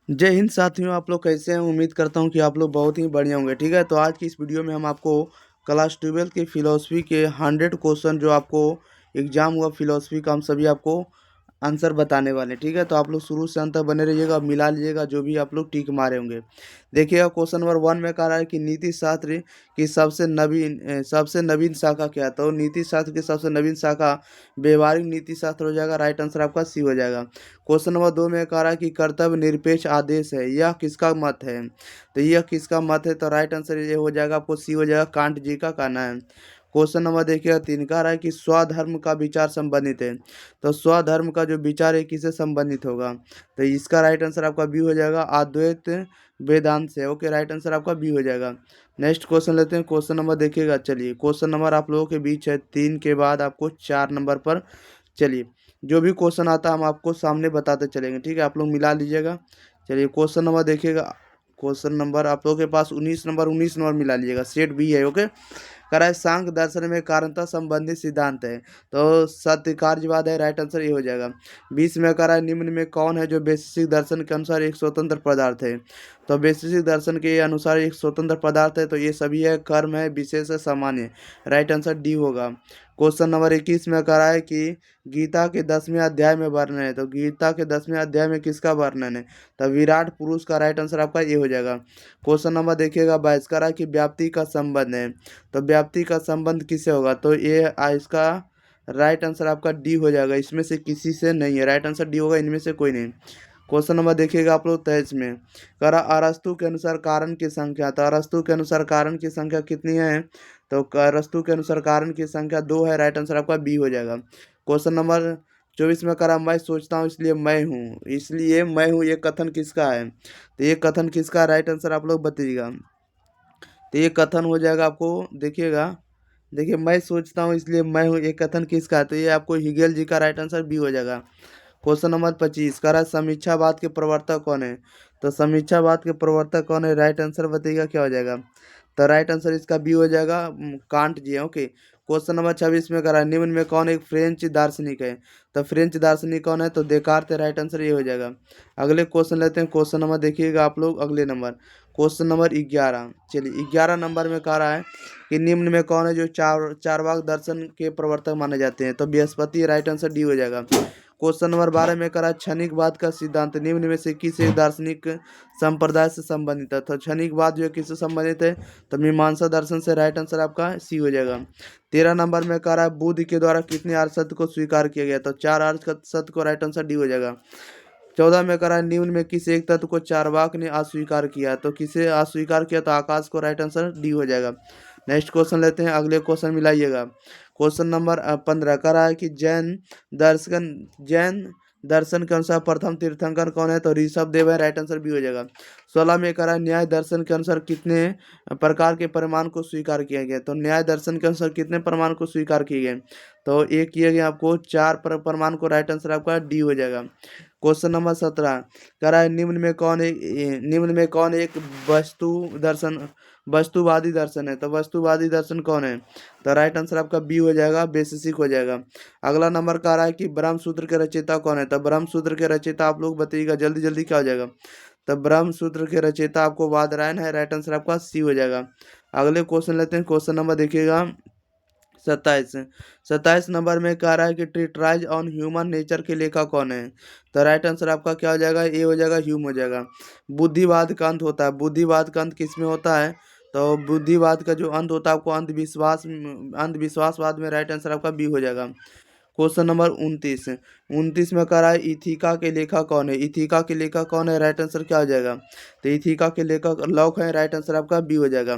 जय हिंद साथियों, आप लोग कैसे हैं? उम्मीद करता हूं कि आप लोग बहुत ही बढ़िया होंगे। ठीक है, तो आज की इस वीडियो में हम आपको क्लास 12 की फिलोसफी के 100 क्वेश्चन जो आपको एग्जाम हुआ फिलोसफी का, हम सभी आपको आंसर बताने वाले हैं। ठीक है, तो आप लोग शुरू से अंत तक बने रहिएगा, मिला लीजिएगा जो भी आप लोग टिक मारे होंगे। देखिएगा, क्वेश्चन नंबर 1 में कह रहा है कि नीति शास्त्र की सबसे नवीन शाखा क्या है? तो नीति शास्त्र की सबसे नवीन शाखा व्यवहारिक नीति शास्त्र हो जाएगा। राइट आंसर आपका सी हो जाएगा। क्वेश्चन नंबर 2 में कह रहा है कि कर्तव्य निरपेक्ष आदेश है, यह किसका मत है? तो यह किसका मत है? तो राइट आंसर ये हो जाएगा, आपको सी हो जाएगा, कांट जी का कहना है। क्वेश्चन नंबर देखिएगा 3 कह रहा है कि स्वधर्म का विचार संबंधित है। तो स्वधर्म का जो विचार है किससे संबंधित होगा? तो इसका राइट आंसर आपका बी हो जाएगा, अद्वैत वेदांत से। ओके, राइट आंसर आपका बी हो जाएगा। नेक्स्ट क्वेश्चन लेते हैं। क्वेश्चन नंबर देखिएगा, चलिए क्वेश्चन नंबर आप लोगों के बीच है 3 के बाद आपको 4 नंबर पर। चलिए, जो भी क्वेश्चन आता है हम आपको सामने बताते चलेंगे। ठीक है, आप लोग मिला लीजिएगा। चलिए क्वेश्चन नंबर देखिएगा। क्वेश्चन नंबर आप लोगों के पास 19 नंबर मिला लीजिएगा, सेट बी है। ओके, कह रहा है सांख्य दर्शन में कारणता संबंधी सिद्धांत है। तो सत्य कार्यवाद है, राइट आंसर ये हो जाएगा। 20 में कह रहा है निम्न में कौन है जो वैशेषिक दर्शन के अनुसार एक स्वतंत्र पदार्थ है? तो वैशेषिक दर्शन के अनुसार एक स्वतंत्र पदार्थ है तो ये सभी है, कर्म है, विशेष है, सामान्य। राइट आंसर डी होगा। क्वेश्चन नंबर 21 में कह रहा है कि गीता के 10वें अध्याय में वर्णन है। तो गीता के 10वें अध्याय में किसका वर्णन है? तो विराट पुरुष का। राइट आंसर आपका ये हो जाएगा। क्वेश्चन नंबर देखिएगा 22 कह रहा है कि व्याप्ति का संबंध है। तो व्याप्ति का संबंध किससे होगा? तो ये इसका राइट आंसर आपका डी हो जाएगा, इसमें से किसी से नहीं है। राइट आंसर डी होगा, इनमें से कोई नहीं। क्वेश्चन नंबर देखिएगा आप लोग 23 में कह रहा अरस्तु के अनुसार कारण की संख्या। तो अरस्तु के अनुसार कारण की संख्या कितनी है? तो अरस्तु के अनुसार कारण की संख्या 2 है। राइट आंसर आपका बी हो जाएगा। क्वेश्चन नंबर 24 में कह रहा मैं सोचता हूँ इसलिए मैं हूँ, ये कथन किसका है? तो ये कथन किसका? राइट आंसर आप लोग बताइएगा। तो ये कथन हो जाएगा आपको, देखिएगा, देखिए, मैं सोचता हूँ इसलिए मैं हूँ, ये कथन किसका है? तो ये आपको हिगेल जी का। राइट आंसर बी हो जाएगा। क्वेश्चन नंबर 25 कह रहा है समीक्षावाद के प्रवर्तक कौन है? तो समीक्षावाद के प्रवर्तक कौन है? राइट आंसर बताइएगा क्या हो जाएगा? तो राइट आंसर इसका बी हो जाएगा, कांट जी है। ओके, क्वेश्चन नंबर 26 में कह रहा है निम्न में कौन एक फ्रेंच दार्शनिक है? तो फ्रेंच दार्शनिक कौन है? तो देकार्त है। राइट आंसर ये हो जाएगा। अगले क्वेश्चन लेते हैं। क्वेश्चन नंबर देखिएगा आप लोग, अगले नंबर क्वेश्चन नंबर 11। चलिए 11 नंबर में कह रहा है कि निम्न में कौन है जो चारवाक दर्शन के प्रवर्तक माने जाते हैं? तो बृहस्पति। राइट आंसर डी हो जाएगा। क्वेश्चन नंबर 12 में करा क्षणिकवाद का सिद्धांत निम्न में से किस एक दार्शनिक संप्रदाय से संबंधित है? तो क्षणिकवाद जो है किससे संबंधित है? तो मीमांसा दर्शन से। राइट आंसर आपका सी हो जाएगा। 13 नंबर में कह रहा है बुद्ध के द्वारा कितने आर्य सत्य को स्वीकार किया गया? तो 4 आर्य सत्य को। राइट आंसर डी हो जाएगा। 14 में कह रहा है निम्न में किस एक तत्व को चारवाक ने अस्वीकार किया? तो किसे अस्वीकार किया? तो आकाश को। राइट आंसर डी हो जाएगा। नेक्स्ट क्वेश्चन लेते हैं, अगले क्वेश्चन मिलाइएगा। क्वेश्चन नंबर 15 कह रहा है कि जैन दर्शन के अनुसार प्रथम तीर्थंकर कौन है? तो ऋषभ देव है। राइट आंसर बी हो जाएगा। 16 में कह रहा है न्याय दर्शन के अनुसार कितने प्रकार के प्रमाण को स्वीकार किया गया? तो न्याय दर्शन के अनुसार कितने प्रमाण को स्वीकार किए गए? तो एक किया गया आपको 4 प्रमाण को। राइट आंसर आपका डी हो जाएगा। क्वेश्चन नंबर 17 कह रहा है निम्न में कौन एक वस्तुवादी दर्शन है? तो वस्तुवादी दर्शन कौन है? तो राइट आंसर आपका बी हो जाएगा, वैशेषिक हो जाएगा। अगला नंबर कह रहा है कि ब्रह्म सूत्र के रचयिता कौन है? तो ब्रह्म सूत्र के रचयिता आप लोग बताइएगा जल्दी जल्दी क्या हो जाएगा? तो ब्रह्म सूत्र के रचयिता आपको बादरायण है। राइट आंसर आपका सी हो जाएगा। अगले क्वेश्चन लेते हैं। क्वेश्चन नंबर देखिएगा 27 नंबर में कह रहा है कि ट्रिटराइज ऑन ह्यूमन नेचर के लेखक कौन है? तो राइट आंसर आपका क्या हो जाएगा? ए हो जाएगा, ह्यूम हो जाएगा। बुद्धिवाद का अंत होता है। बुद्धिवाद का अंत किस में होता है? तो बुद्धिवाद का जो अंत होता है आपको अंधविश्वासवाद में। राइट आंसर आपका बी हो जाएगा। क्वेश्चन नंबर 29 में कह रहा है इथिका के लेखक कौन है? इथिका के लेखक कौन है? राइट आंसर क्या हो जाएगा? तो इथिका के लेखक लॉक है। राइट आंसर आपका बी हो जाएगा।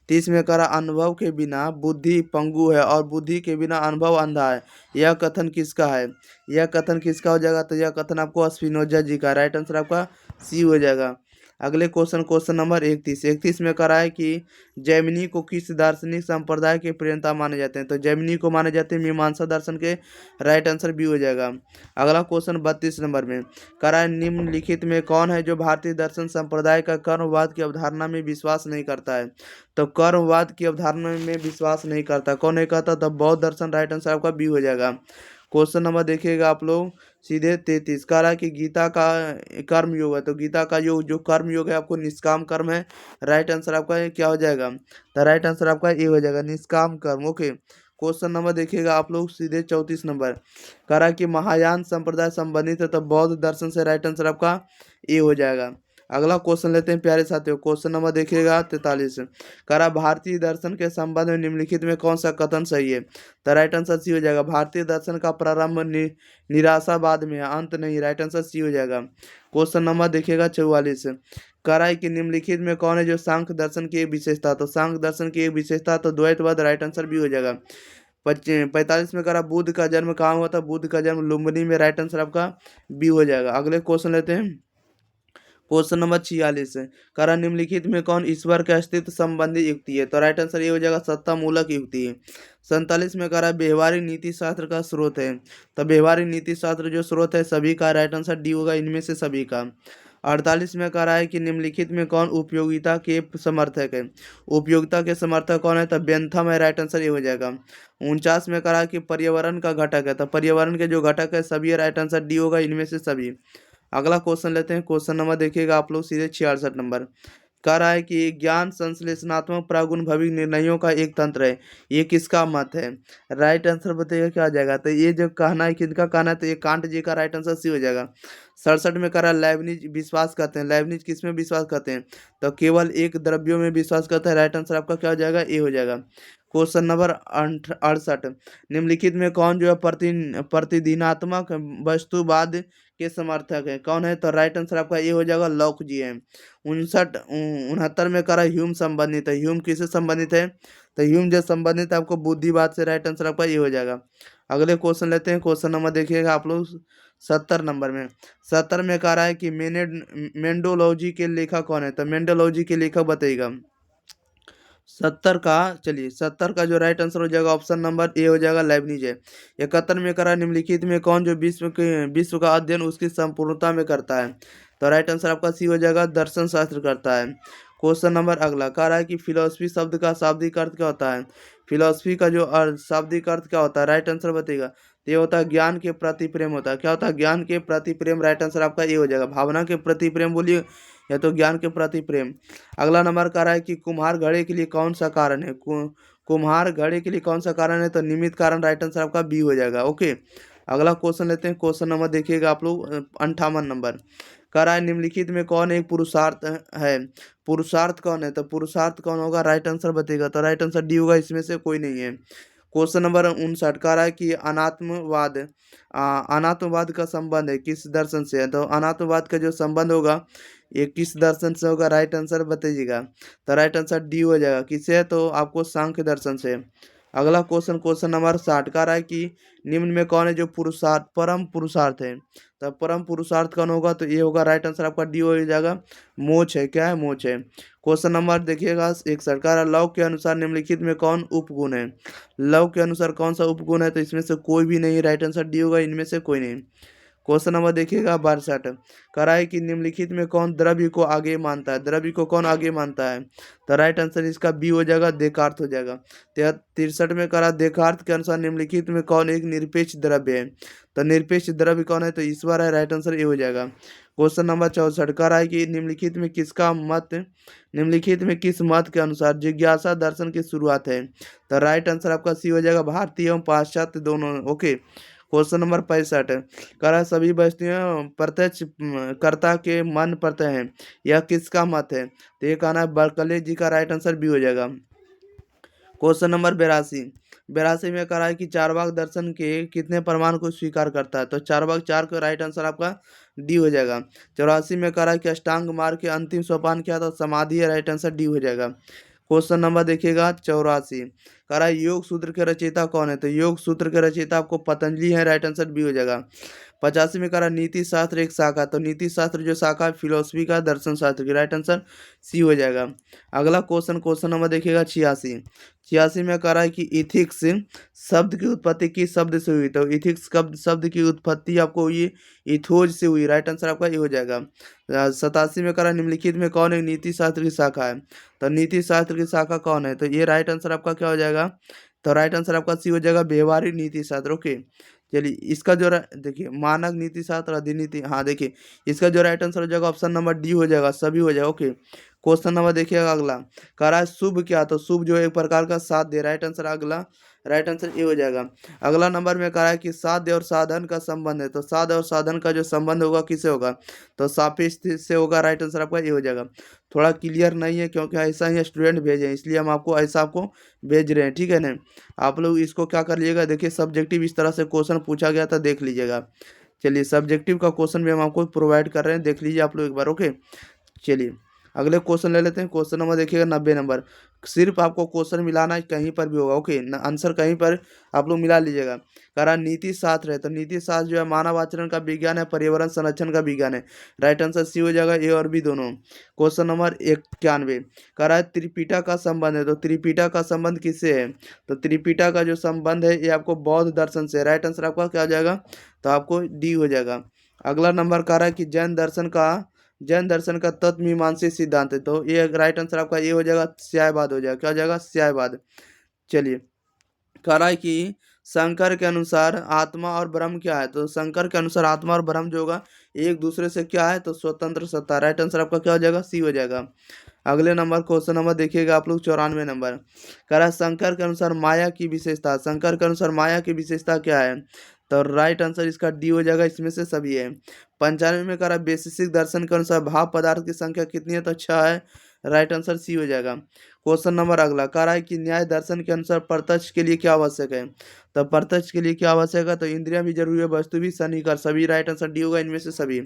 30 में कह रहा अनुभव के बिना बुद्धि पंगु है और बुद्धि के बिना अनुभव अंधा है, यह कथन किसका है? यह कथन किसका हो जाएगा? तो यह कथन आपको स्पिनोजा जी का। राइट आंसर आपका सी हो जाएगा। अगले क्वेश्चन नंबर 31 में कह रहा है कि जैमिनी को किस दार्शनिक संप्रदाय के प्रणेता माने जाते हैं? तो जैमिनी को माने जाते हैं मीमांसा दर्शन के। राइट आंसर बी हो जाएगा। अगला क्वेश्चन 32 नंबर में कह रहा है निम्नलिखित में कौन है जो भारतीय दर्शन संप्रदाय का कर्मवाद की अवधारणा में विश्वास नहीं करता है? तो कर्मवाद की अवधारणा में विश्वास नहीं करता, कौन नहीं कहता? तो बौद्ध दर्शन। राइट आंसर आपका बी हो जाएगा। क्वेश्चन नंबर देखिएगा आप लोग सीधे 33। कह रहा है कि गीता का कर्म योग है, तो गीता का योग जो कर्म योग है आपको निष्काम कर्म है। राइट आंसर आपका ये क्या हो जाएगा, तो राइट आंसर आपका ये हो जाएगा निष्काम कर्म। ओके, क्वेश्चन नंबर देखिएगा आप लोग सीधे 34 नंबर। कह रहा है कि महायान संप्रदाय संबंधित है, तो बौद्ध दर्शन से राइट आंसर आपका ये हो जाएगा। अगला क्वेश्चन लेते हैं प्यारे साथियों, क्वेश्चन नंबर देखिएगा 43। कह रहा भारतीय दर्शन के संबंध में निम्नलिखित में कौन सा कथन सही है, तो राइट आंसर सी हो जाएगा। भारतीय दर्शन का प्रारंभ निराशावाद में है, अंत नहीं। राइट आंसर सी हो जाएगा। क्वेश्चन नंबर देखिएगा 44। कह रहा है कि निम्नलिखित में कौन है जो सांख्य दर्शन की एक विशेषता, तो सांख्य दर्शन की एक विशेषता तो द्वैतवाद। राइट आंसर भी हो जाएगा। 45 में कह रहा बुद्ध का जन्म कहाँ हुआ था, बुद्ध का जन्म लुम्बिनी में। राइट आंसर आपका बी हो जाएगा। अगले क्वेश्चन लेते हैं, क्वेश्चन नंबर 46 है। कह रहा निम्नलिखित में कौन ईश्वर के अस्तित्व संबंधी युक्ति है, तो राइट आंसर ये हो जाएगा सत्ता मूलक युक्ति है। 47 में कह रहा है व्यवहारिक नीति शास्त्र का स्रोत है, तो व्यवहारिक नीति शास्त्र जो स्रोत है सभी का। राइट आंसर डी होगा, इनमें से सभी का। 48 में कह रहा है कि निम्नलिखित में कौन उपयोगिता के समर्थक है, उपयोगिता के समर्थक कौन है, तो बेंथम है। राइट आंसर ये हो जाएगा। 49 में कह रहा है कि पर्यावरण का घटक है, तो पर्यावरण के जो घटक है सभी। राइट आंसर डी होगा, इनमें से सभी। अगला क्वेश्चन लेते हैं, क्वेश्चन नंबर देखिएगा आप लोग सीधे 66 नंबर। कह रहा है कि ज्ञान संश्लेषणात्मक प्रागुण भविक निर्णयों का एक तंत्र है, ये किसका मत है। राइट आंसर बताइएगा क्या आ जाएगा, तो ये जो कहना है किसका कहना है, तो ये कांट जी का। राइट आंसर सी हो जाएगा। 67 में कह रहा है लेबनिज विश्वास करते हैं, लेबनिज किस में विश्वास करते हैं, तो केवल एक द्रव्यों में विश्वास करता है। राइट आंसर आपका क्या हो जाएगा, ए हो जाएगा। Question number 68। निम्नलिखित में कौन जो है प्रतिदिनात्मक वस्तुवाद के समर्थक है, कौन है, तो राइट आंसर आपका ये हो जाएगा लॉक जी है। 69 में करा ह्यूम संबंधित है, ह्यूम किससे संबंधित है, तो ह्यूम जो संबंधित है आपको बुद्धिवाद से। राइट आंसर आपका ये हो जाएगा। अगले क्वेश्चन लेते हैं, क्वेश्चन नंबर देखिएगा आप लोग 70 नंबर में। 70 में कह रहा है कि मेंडोलॉजी के लेखक कौन है, तो मेंडोलॉजी के लेखक बताइएगा। 70 का जो राइट आंसर हो जाएगा ऑप्शन नंबर ए हो जाएगा, लेबनिज है। 71 में करा निम्नलिखित में कौन जो विश्व का अध्ययन उसकी संपूर्णता में करता है, तो राइट आंसर आपका सी हो जाएगा, दर्शन शास्त्र करता है। क्वेश्चन नंबर अगला कह रहा है कि फिलोसफी शब्द का शाब्दिक अर्थ क्या होता है, फिलोसफी का जो शाब्दिक अर्थ क्या होता है, राइट आंसर बताइएगा। तो ये होता है ज्ञान के प्रति प्रेम होता है, क्या होता है, ज्ञान के प्रति प्रेम। राइट आंसर आपका ये हो जाएगा, भावना के प्रति प्रेम बोलिए या तो ज्ञान के प्रति प्रेम। अगला नंबर कह रहा है कि कुम्हार घड़े के लिए कौन सा कारण है, कुम्हार घड़े के लिए कौन सा कारण है, तो निमित्त कारण। राइट आंसर आपका बी हो जाएगा। ओके, अगला क्वेश्चन लेते हैं, क्वेश्चन नंबर देखिएगा आप लोग 58 नंबर। कह रहा है निम्नलिखित में कौन एक पुरुषार्थ है, पुरुषार्थ कौन है, तो पुरुषार्थ कौन होगा, राइट आंसर बताइएगा, तो राइट आंसर डी होगा, इसमें से कोई नहीं है। क्वेश्चन नंबर 59 कह रहा है कि अनात्मवाद का संबंध है किस दर्शन से है, तो अनात्मवाद का जो संबंध होगा ये किस दर्शन से होगा, राइट आंसर बताइएगा, तो राइट आंसर डी हो जाएगा। किससे है, तो आपको सांख्य दर्शन से। अगला क्वेश्चन, क्वेश्चन नंबर 60 का रहा है कि निम्न में कौन है जो पुरुषार्थ परम पुरुषार्थ है, तो परम पुरुषार्थ कौन होगा, तो ये होगा, राइट आंसर आपका डी हो जाएगा, मोक्ष है। क्या है, मोक्ष है। क्वेश्चन नंबर देखिएगा 61 का लव के अनुसार निम्नलिखित में कौन उपगुण है, लव के अनुसार कौन सा उपगुण है, तो इसमें से कोई भी नहीं। राइट आंसर डी होगा, इनमें से कोई नहीं। क्वेश्चन नंबर देखिएगा 62 करा है कि निम्नलिखित में कौन द्रव्य को आगे मानता है, द्रव्य को कौन आगे मानता है, तो राइट आंसर इसका बी हो जाएगा, देकार्त हो जाएगा। 63 में करा देकार्त के अनुसार निम्नलिखित में कौन एक निरपेक्ष द्रव्य है, तो निरपेक्ष द्रव्य कौन है, तो ईश्वर है। राइट आंसर ये हो जाएगा। क्वेश्चन नंबर 64 करा है कि निम्नलिखित में किसका मत, निम्नलिखित में किस मत के अनुसार जिज्ञासा दर्शन की शुरुआत है, तो राइट आंसर आपका सी हो जाएगा, भारतीय एवं पाश्चात्य दोनों। ओके, क्वेश्चन नंबर 65 कह रहा है सभी वस्तुएं प्रत्यक्ष कर्ता के मन प्रत्यय हैं, यह किसका मत है, तो ये कहना है बर्कले जी का। राइट आंसर बी हो जाएगा। क्वेश्चन नंबर 82 में कह रहा है कि चारवाक दर्शन के कितने प्रमाण को स्वीकार करता है, तो चारवाक 4 का। राइट आंसर आपका डी हो जाएगा। 84 में कह रहा है कि अष्टांग मार्ग के अंतिम सोपान क्या था, समाधि है। राइट आंसर डी हो जाएगा। क्वेश्चन नंबर देखिएगा 84 कह रहा है योग सूत्र के रचयिता कौन है, तो योग सूत्र के रचयिता आपको पतंजलि है। राइट आंसर बी हो जाएगा। 85 में कह रहा है नीति शास्त्र एक शाखा, तो नीति शास्त्र जो शाखा है फिलोसफी का, दर्शन शास्त्र की। राइट आंसर सी हो जाएगा। अगला क्वेश्चन, क्वेश्चन नंबर देखिएगा 86 में कह रहा है कि इथिक्स शब्द की उत्पत्ति किस शब्द से हुई, तो इथिक्स शब्द की उत्पत्ति आपको ये इथोज से हुई। राइट आंसर आपका ये हो जाएगा। 87 में कह रहा है निम्नलिखित में कौन एक नीति शास्त्र की शाखा है, तो नीति शास्त्र की शाखा कौन है, तो ये राइट आंसर आपका क्या हो जाएगा, तो राइट आंसर आपका सी हो जाएगा, व्यवहारिक नीति शास्त्र। ओके, चलिए इसका जो देखिए मानक नीति शास्त्र अधिनीति, हाँ देखिए इसका जो राइट आंसर हो जाएगा ऑप्शन नंबर डी हो जाएगा, सभी हो जाएगा। ओके, क्वेश्चन नंबर देखिएगा अगला, कह रहा है शुभ क्या, तो शुभ जो है एक प्रकार का साध्य, राइट आंसर अगला, राइट आंसर ए हो जाएगा। अगला नंबर में कह रहा है कि साध्य और साधन का संबंध है, तो साध्य और साधन का जो संबंध होगा किससे होगा, तो सापेक्ष से होगा, राइट आंसर आपका ए हो जाएगा। थोड़ा क्लियर नहीं है क्योंकि ऐसा ही स्टूडेंट भेजे हैं, इसलिए हम आपको ऐसा आपको भेज रहे हैं, ठीक है ना। आप लोग इसको क्या कर लीजिएगा, देखिए सब्जेक्टिव इस तरह से क्वेश्चन पूछा गया था, देख लीजिएगा। चलिए सब्जेक्टिव का क्वेश्चन भी हम आपको प्रोवाइड कर रहे हैं, देख लीजिए आप लोग एक बार। ओके, चलिए अगले क्वेश्चन ले लेते हैं। क्वेश्चन नंबर देखिएगा 90 नंबर, सिर्फ आपको क्वेश्चन मिलाना है, कहीं पर भी होगा। ओके, आंसर कहीं पर आप लोग मिला लीजिएगा। कह रहा नीति शास्त्र है, तो नीति शास्त्र जो है मानव आचरण का विज्ञान है, पर्यावरण संरक्षण का विज्ञान है, राइट आंसर सी हो जाएगा, ए और बी दोनों। क्वेश्चन नंबर 91 कह रहा है त्रिपिटा का संबंध है, तो त्रिपिटा का संबंध किससे है, तो त्रिपिटा का जो संबंध है ये आपको बौद्ध दर्शन से, राइट आंसर आपका क्या हो जाएगा, तो आपको डी हो जाएगा। अगला नंबर कह रहा है कि जैन दर्शन का तत्व मीमांसी सिद्धांत है, तो ये राइट आंसर आपका ये हो जाएगा, स्यायवाद हो जाएगा, क्या हो जाएगा, स्यायवाद। चलिए कह रहा है कि शंकर के अनुसार आत्मा और ब्रह्म क्या है, तो शंकर के अनुसार आत्मा और ब्रह्म जो होगा एक दूसरे से क्या है, तो स्वतंत्र सत्ता, राइट आंसर आपका क्या हो जाएगा, सी हो जाएगा। अगले नंबर क्वेश्चन नंबर देखिएगा आप लोग 94 नंबर, कह रहा है शंकर के अनुसार माया की विशेषता, शंकर के अनुसार माया की विशेषता क्या है, तो राइट आंसर इसका डी हो जाएगा, इसमें से सभी है। 95 में कह रहा है वैशेषिक दर्शन के अनुसार भाव पदार्थ की संख्या कितनी है, तो 6 है, राइट आंसर सी हो जाएगा। क्वेश्चन नंबर अगला कह रहा है कि न्याय दर्शन के अनुसार प्रत्यक्ष के लिए क्या आवश्यक है, तो प्रत्यक्ष के लिए क्या आवश्यक है, तो इंद्रियां भी जरूरी है, वस्तु भी, सन्निकर्ष सभी, राइट आंसर डी होगा, इनमें से सभी।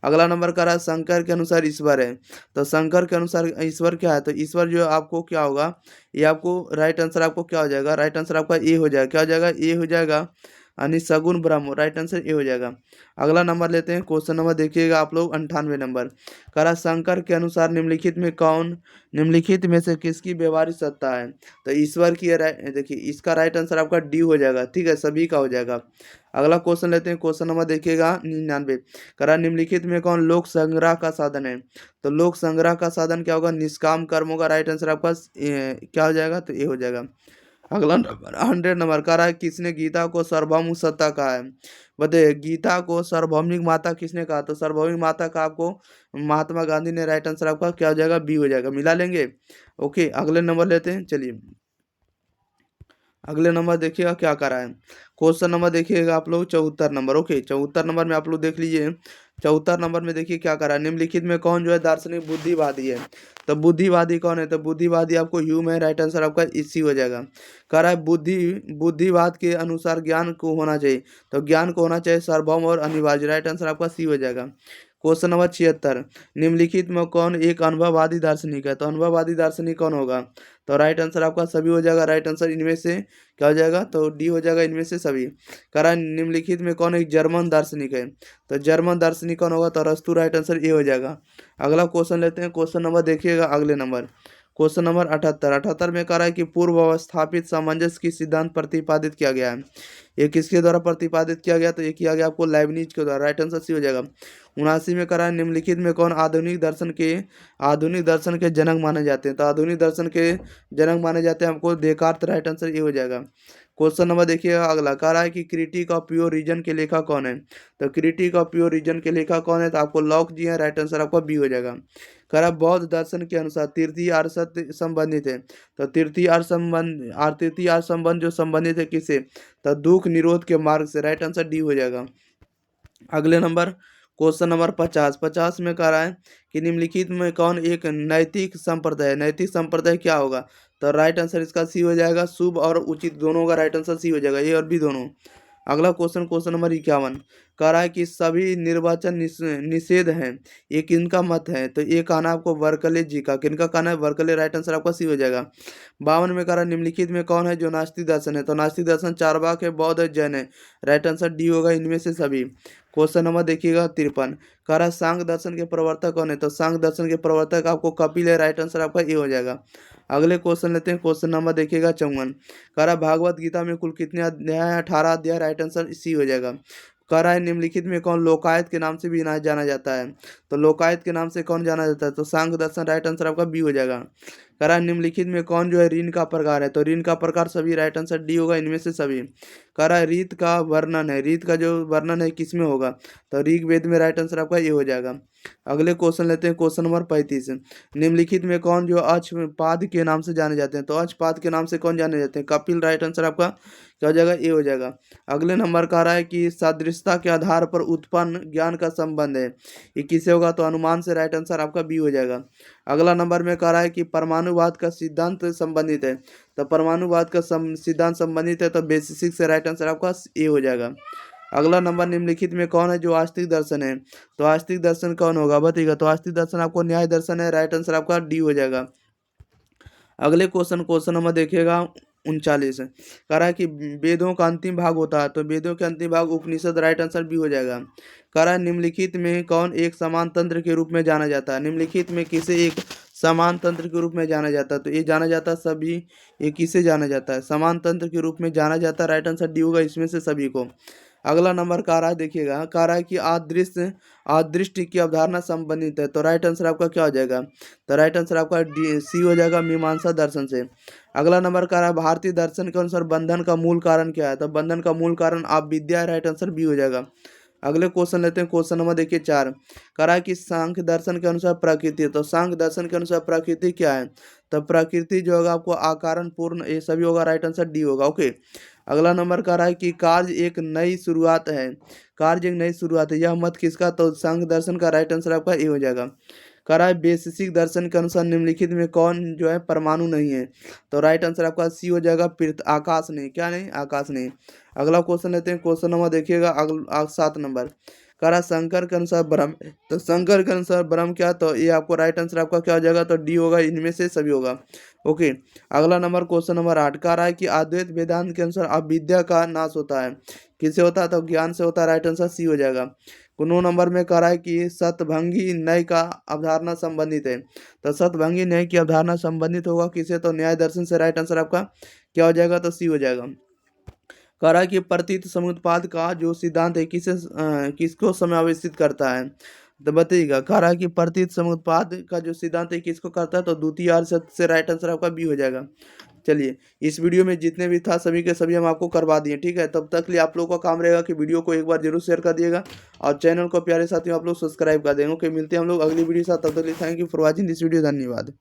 अगला नंबर कह रहा है शंकर के अनुसार ईश्वर है, तो शंकर के अनुसार ईश्वर क्या है, तो ईश्वर जो आपको क्या होगा, ये आपको राइट आंसर आपको क्या हो जाएगा, राइट आंसर आपका ए हो जाएगा, क्या हो जाएगा, ए हो जाएगा, यानी सगुण ब्रह्म, राइट आंसर ए हो जाएगा। अगला नंबर लेते हैं, क्वेश्चन नंबर देखिएगा आप लोग 98 नंबर, कह रहा शंकर के अनुसार निम्नलिखित में से किसकी व्यवहारिक सत्ता है, तो ईश्वर की है, देखिए इसका राइट आंसर आपका डी हो जाएगा, ठीक है, सभी का हो जाएगा। अगला क्वेश्चन लेते हैं, क्वेश्चन नंबर देखिएगा 99, कह रहा निम्नलिखित में कौन लोक संग्रह का साधन है, तो लोक संग्रह का साधन क्या होगा, निष्काम कर्म होगा, राइट आंसर आपका क्या हो जाएगा, तो ये हो जाएगा। अगला नंबर 100 नंबर कह रहा है किसने गीता को सार्वभौमिक सत्ता कहा है, बताइए गीता को सार्वभौमिक माता किसने कहा, तो सार्वभौमिक माता का आपको महात्मा गांधी ने, राइट आंसर आपका क्या हो जाएगा, बी हो जाएगा, मिला लेंगे। ओके, अगले नंबर लेते हैं। चलिए अगले नंबर देखिएगा क्या कर रहा है, क्वेश्चन नंबर देखिएगा आप लोग 74 नंबर। ओके, 74 नंबर में आप लोग देख लीजिए, 74 नंबर में देखिए क्या कर रहा है, निम्नलिखित में कौन जो है दार्शनिक बुद्धिवादी है, तो बुद्धिवादी कौन है, तो बुद्धिवादी आपको ह्यूम है, राइट आंसर आपका इसी हो जाएगा। कह रहा है बुद्धिवाद के अनुसार ज्ञान को होना चाहिए, तो ज्ञान को होना चाहिए सार्वभौम और अनिवार्य, राइट आंसर आपका सी हो जाएगा। क्वेश्चन नंबर 76, निम्नलिखित में कौन एक अनुभववादी दार्शनिक है, तो अनुभववादी दार्शनिक कौन होगा, तो राइट आंसर आपका सभी हो जाएगा, राइट आंसर इनमें से क्या हो जाएगा, तो डी हो जाएगा, इनमें से सभी। कह रहा है निम्नलिखित में कौन एक जर्मन दार्शनिक है, तो जर्मन दार्शनिक कौन होगा, तो अरस्तु, राइट आंसर ए हो जाएगा। अगला क्वेश्चन लेते हैं, क्वेश्चन नंबर देखिएगा अगले नंबर, क्वेश्चन नंबर 78 में कह रहा है कि पूर्व अवस्थापित सामंजस्य की सिद्धांत प्रतिपादित किया गया है, ये किसके द्वारा प्रतिपादित किया गया, तो ये किया गया आपको लाइबनिज के द्वारा, राइट आंसर सी हो जाएगा। 79 में कह रहा है निम्नलिखित में कौन आधुनिक दर्शन के जनक माने जाते हैं, तो आधुनिक दर्शन के जनक माने जाते हैं आपको देकार्त, राइट आंसर ये हो जाएगा। क्वेश्चन नंबर देखिएगा अगला, कह रहा है कि क्रिटिक ऑफ प्योर रीजन के लेखक कौन है, तो क्रिटिक ऑफ प्योर रीजन के लेखक कौन है, तो आपको लॉक जी है, राइट आंसर आपका बी हो जाएगा। कह रहा है बौद्ध दर्शन के अनुसार तृतीय आर्य सत्य संबंधित है, तो तृतीय आर्य संबंध जो संबंधित है किसे, तो दुख निरोध के मार्ग से, राइट आंसर डी हो जाएगा। अगले नंबर क्वेश्चन नंबर 50 में कह रहा है कि निम्नलिखित में कौन एक नैतिक संप्रदाय है, नैतिक संप्रदाय क्या होगा, तो राइट आंसर इसका सी हो जाएगा, शुभ और उचित दोनों का राइट आंसर सी हो जाएगा, ये और भी दोनों। अगला क्वेश्चन नंबर 51 कह रहा है कि सभी निर्वाचन निषेध हैं, ये किनका मत है, तो ये कहना आपको वर्कले जी का, किनका कहना है, वर्कले, राइट आंसर आपका सी हो जाएगा। 52 में कह रहा है निम्नलिखित में कौन है जो नास्तिक दर्शन है, तो नास्तिक दर्शन चारवाक है, बौद्ध है, जैन है, राइट आंसर डी होगा, इनमें से सभी। क्वेश्चन नंबर देखिएगा 53 कह रहा है सांख्य दर्शन के प्रवर्तक कौन है, तो सांख्य दर्शन के प्रवर्तक आपको कपिल है, राइट आंसर आपका ए हो जाएगा। अगले क्वेश्चन लेते हैं, क्वेश्चन नंबर देखिएगा 54 कह रहा है भागवत गीता में कुल कितने अध्याय हैं, 18 अध्याय, राइट आंसर सी हो जाएगा। कह रहा है निम्नलिखित में कौन लोकायत के नाम से भी जाना जाता है, तो लोकायत के नाम से कौन जाना जाता है, तो सांख्य दर्शन, राइट आंसर आपका बी हो जाएगा। कह रहा है निम्नलिखित में कौन जो है ऋण का प्रकार है, तो ऋण का प्रकार सभी, राइट आंसर डी होगा इनमें से सभी। कह रहा है रीत का वर्णन है, रीत का जो वर्णन है किस में होगा, तो ऋग्वेद में, राइट आंसर आपका ये हो जाएगा। अगले क्वेश्चन लेते हैं, क्वेश्चन नंबर 35। निम्नलिखित में कौन जो अक्षपाद के नाम से जाने जाते हैं, तो अक्षपाद के नाम से कौन जाने जाते हैं, कपिल, राइट आंसर आपका क्या हो जाएगा, ए हो जाएगा। अगले नंबर का रहा है कि सदृशता के आधार पर उत्पन्न ज्ञान का संबंध है, ये किससे होगा, तो अनुमान से, राइट आंसर आपका बी हो जाएगा। अगला नंबर में कह रहा है कि परमाणुवाद का सिद्धांत संबंधित है, तो परमाणुवाद का सिद्धांत संबंधित है, तो बेसिक से, राइट आंसर आपका ए हो जाएगा। अगला नंबर निम्नलिखित में कौन है जो आस्तिक दर्शन है, तो आस्तिक दर्शन कौन होगा बताइएगा, तो आस्तिक दर्शन आपको न्याय दर्शन है, राइट आंसर आपका डी हो जाएगा। अगले क्वेश्चन नंबर देखिएगा 39। कह रहा है कि वेदों का अंतिम भाग होता है, तो वेदों के अंतिम भाग उपनिषद, राइट आंसर बी हो जाएगा। कह रहा है निम्नलिखित में कौन एक समान तंत्र के रूप में जाना जाता है, निम्नलिखित में किसे एक समान तंत्र के रूप में जाना जाता है, तो ये जाना जाता है सभी, ये किसे जाना जाता है, समान तंत्र के रूप में जाना जाता है, राइट आंसर डी होगा इसमें से सभी को। अगला नंबर कह रहा है देखिएगा, कह रहा है कि अदृष्टि की अवधारणा संबंधित है, तो राइट आंसर आपका क्या हो जाएगा, तो राइट आंसर आपका डी सी हो जाएगा, मीमांसा दर्शन से। अगला नंबर कह रहा है भारतीय दर्शन के अनुसार बंधन का मूल कारण क्या है, तो बंधन का मूल कारण आप विद्या है, राइट आंसर बी हो जाएगा। अगले क्वेश्चन लेते हैं, क्वेश्चन नंबर देखिए 4। कह रहा है कि सांख्य दर्शन के अनुसार प्रकृति है, तो सांख्य दर्शन के अनुसार प्रकृति क्या है, तो प्रकृति जो होगा आपको आकारण पूर्ण, ये सभी होगा, राइट आंसर डी होगा। ओके। अगला नंबर कह रहा है कि कार्य एक नई शुरुआत है, कार्य एक नई शुरुआत है, यह मत किसका, तो सांख्य दर्शन का, राइट आंसर आपका ए हो जाएगा। कह रहा है बेसिक दर्शन के अनुसार निम्नलिखित में कौन जो है परमाणु नहीं है, तो राइट आंसर आपका सी हो जाएगा, आकाश नहीं, क्या नहीं, आकाश नहीं। अगला क्वेश्चन लेते हैं, क्वेश्चन नंबर देखिएगा 7 नंबर। कह रहा है शंकर के अनुसार ब्रह्म, तो शंकर के अनुसार ब्रह्म क्या, तो ये आपको राइट आंसर आपका क्या हो जाएगा, तो डी होगा, इनमें से सभी होगा। ओके। अगला नंबर क्वेश्चन नंबर 8। कह रहा है कि अद्वैत वेदांत के अनुसार अविद्या का नाश होता है, किससे होता है, तो ज्ञान से होता है, राइट आंसर सी हो जाएगा। 9 नंबर में कह रहा है कि सतभंगी न्याय का अवधारणा संबंधित है, तो सतभंगी न्याय की अवधारणा संबंधित होगा किसे, तो न्याय दर्शन से, राइट आंसर आपका क्या हो जाएगा, तो सी हो जाएगा। कह रहा है कि प्रतीत समुत्पाद का जो सिद्धांत है किसको समावेशित करता है, तो बताइएगा। कह रहा है कि प्रतीत समुत्पाद का जो सिद्धांत है किसको करता है, तो द्वितीय आर्य सत्य से, राइट आंसर आपका बी हो जाएगा। चलिए, इस वीडियो में जितने भी था सभी के सभी हम आपको करवा दिए, ठीक है। तब तक के लिए आप लोगों का काम रहेगा कि वीडियो को एक बार जरूर शेयर कर दिएगा और चैनल को प्यारे साथियों आप लोग सब्सक्राइब कर देंगे। ओके, मिलते हैं हम लोग अगली वीडियो के साथ, तब तक के लिए thank you for watching this video, धन्यवाद।